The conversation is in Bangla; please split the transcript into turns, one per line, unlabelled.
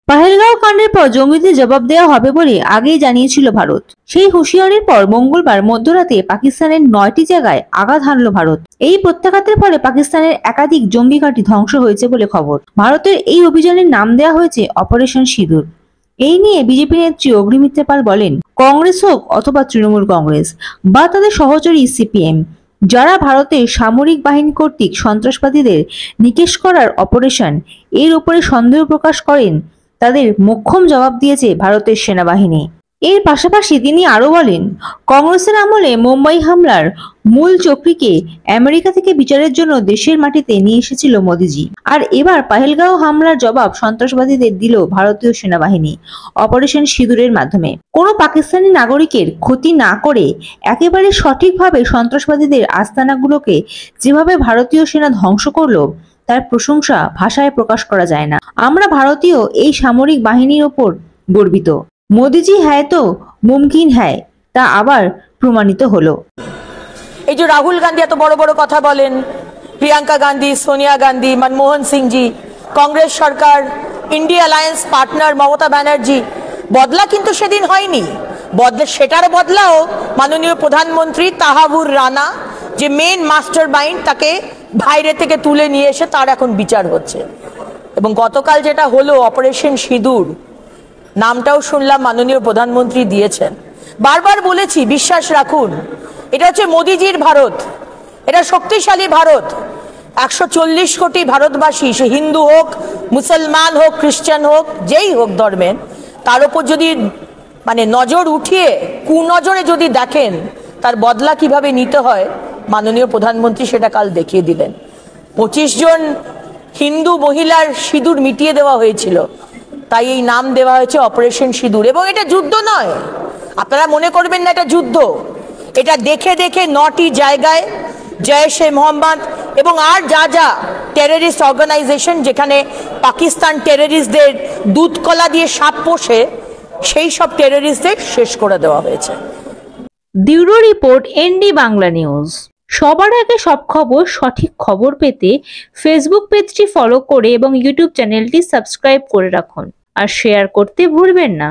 পাহেলগাঁও কাণ্ডের পর জঙ্গিদের জবাব দেওয়া হবে বলে আগেই জানিয়েছিল ভারত। সেই হুঁশিয়ারির পর মঙ্গলবার মধ্যরাতে পাকিস্তানের 9টি জায়গায় আঘাত হানল ভারত। এই প্রত্যাঘাতের ফলে পাকিস্তানের একাধিক জঙ্গি ঘাঁটি ধ্বংস হয়েছে বলে খবর। ভারতের এই অভিযানের নাম দেওয়া হয়েছে অপারেশন সিঁদুর। এই নিয়ে বিজেপি নেত্রী অগ্নিমিত্রা পাল বলেন, কংগ্রেস হোক অথবা তৃণমূল কংগ্রেস বা তাদের সহচরী সিপিএম, যারা ভারতের সামরিক বাহিনী কর্তৃক সন্ত্রাসবাদীদের নিকেশ করার অপারেশন এর উপরে সন্দেহ প্রকাশ করেন, তাদের মোক্ষম জবাব দিয়েছে ভারতের সেনাবাহিনী। এর পাশাপাশি তিনি আরো বলেন, কংগ্রেসের আমলে মুম্বাই হামলার মূল চক্রীকে আমেরিকা থেকে বিচারের জন্য দেশের মাটিতে নিয়ে এসেছিল মোদিজি। আর এবার পাহেলগাঁও হামলার জবাব সন্ত্রাসবাদীদের দিল ভারতীয় সেনাবাহিনী অপারেশন সিঁদুরের মাধ্যমে। কোনো পাকিস্তানি নাগরিকের ক্ষতি না করে একেবারে সঠিকভাবে সন্ত্রাসবাদীদের আস্তানাগুলোকে যেভাবে ভারতীয় সেনা ধ্বংস করলো, তার প্রশংসা ভাষায় প্রকাশ করা যায় না। আমরা ভারতীয় এই সামরিক বাহিনীর ওপর গর্বিত। মোদিজি হ্যায় তো মুমকিন হ্যায়, তা আবার প্রমাণিত হলো।
এই যে রাহুল গান্ধী এত বড় বড় কথা বলেন, প্রিয়াঙ্কা গান্ধী, সোনিয়া গান্ধী, মনমোহন সিংজি, কংগ্রেস সরকার, India alliance partner Mamata Banerjee, বদলা কিন্তু সেদিন হয়নি। সেটার বদলাও মাননীয় প্রধানমন্ত্রী তাহাবুর রানা, যে মেন মাস্টার মাইন্ড, তাকে বাইরে থেকে তুলে নিয়ে এসে তার এখন বিচার হচ্ছে। এবং গতকাল যেটা হলো অপারেশন সিঁদুর, নামটাও শুনলাম মাননীয় প্রধানমন্ত্রী দিয়েছেন। বারবার বলেছি, বিশ্বাস রাখুন, এটা হচ্ছে মোদিজির ভারত, এটা শক্তিশালী ভারত। 140 কোটি ভারতবাসী, সে হিন্দু হোক, মুসলমান হোক, খ্রিস্টান হোক, যেই হোক ধর্মের, তার উপর যদি নজর উঠিয়ে কুনজরে যদি দেখেন, তার বদলা কিভাবে নিতে হয় মাননীয় প্রধানমন্ত্রী সেটা কাল দেখিয়ে দিলেন। 25 জন হিন্দু মহিলার সিঁদুর মিটিয়ে দেওয়া হয়েছিল, তাই এই নাম দেওয়া হয়েছে অপারেশন সিঁদুর। এবং এটা যুদ্ধ নয়, আপনারা মনে করবেন না এটা যুদ্ধ। এটা দেখে দেখে 9টি জায়গায় জৈশ-এ মোহাম্মদ এবং আর যা যা টেররিস্ট অর্গানাইজেশন, যেখানে পাকিস্তান টেররিস্টদের দুধ কলা দিয়ে সাপ পোষে, সেই সব টেররিস্টদের শেষ করে দেওয়া হয়েছে।
Bureau report, ND Bangla news. সবার আগে সব খবর, সঠিক খবর পেতে ফেসবুক পেজটি ফলো করে এবং ইউটিউব চ্যানেলটি সাবস্ক্রাইব করে রাখুন আর শেয়ার করতে ভুলবেন না।